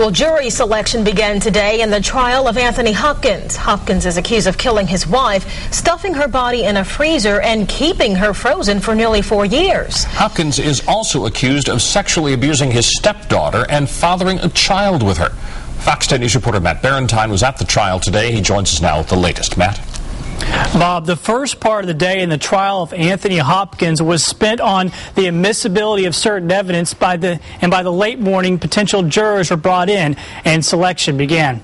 Well, jury selection began today in the trial of Anthony Hopkins. Hopkins is accused of killing his wife, stuffing her body in a freezer, and keeping her frozen for nearly 4 years. Hopkins is also accused of sexually abusing his stepdaughter and fathering a child with her. Fox 10 News reporter Matt Barentine was at the trial today. He joins us now with the latest. Matt? Bob, the first part of the day in the trial of Anthony Hopkins was spent on the admissibility of certain evidence. By the late morning, potential jurors were brought in and selection began.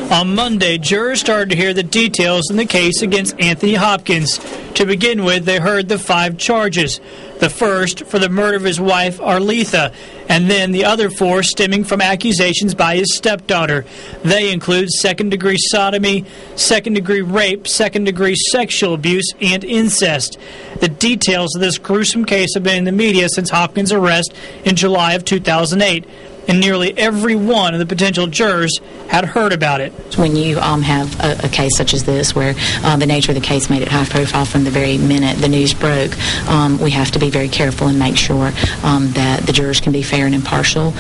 On Monday, jurors started to hear the details in the case against Anthony Hopkins. To begin with, they heard the 5 charges. The first for the murder of his wife, Arletha, and then the other 4 stemming from accusations by his stepdaughter. They include second-degree sodomy, second-degree rape, second-degree sexual abuse, and incest. The details of this gruesome case have been in the media since Hopkins' arrest in July of 2008. And nearly every one of the potential jurors had heard about it. When you have a case such as this, where the nature of the case made it high profile from the very minute the news broke, we have to be very careful and make sure that the jurors can be fair and impartial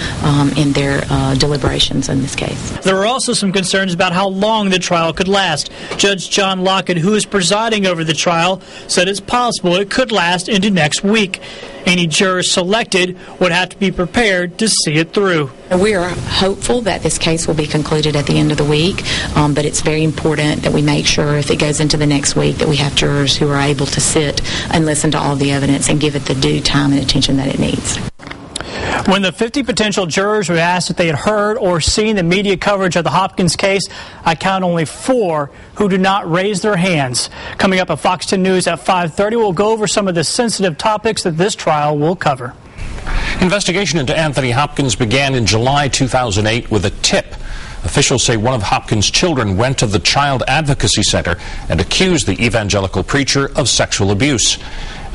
in their deliberations in this case. There were also some concerns about how long the trial could last. Judge John Lockett, who is presiding over the trial, said it's possible it could last into next week. Any jurors selected would have to be prepared to see it through. We are hopeful that this case will be concluded at the end of the week, but it's very important that we make sure if it goes into the next week that we have jurors who are able to sit and listen to all of the evidence and give it the due time and attention that it needs. When the 50 potential jurors were asked if they had heard or seen the media coverage of the Hopkins case, I count only 4 who did not raise their hands. Coming up at Fox 10 News at 5:30, we'll go over some of the sensitive topics that this trial will cover. Investigation into Anthony Hopkins began in July 2008 with a tip. Officials say one of Hopkins' children went to the Child Advocacy Center and accused the evangelical preacher of sexual abuse.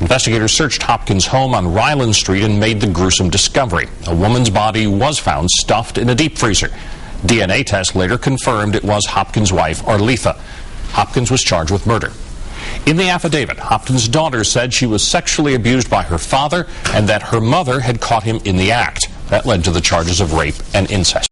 Investigators searched Hopkins' home on Ryland Street and made the gruesome discovery. A woman's body was found stuffed in a deep freezer. DNA tests later confirmed it was Hopkins' wife, Arletha. Hopkins was charged with murder. In the affidavit, Hopkins' daughter said she was sexually abused by her father and that her mother had caught him in the act. That led to the charges of rape and incest.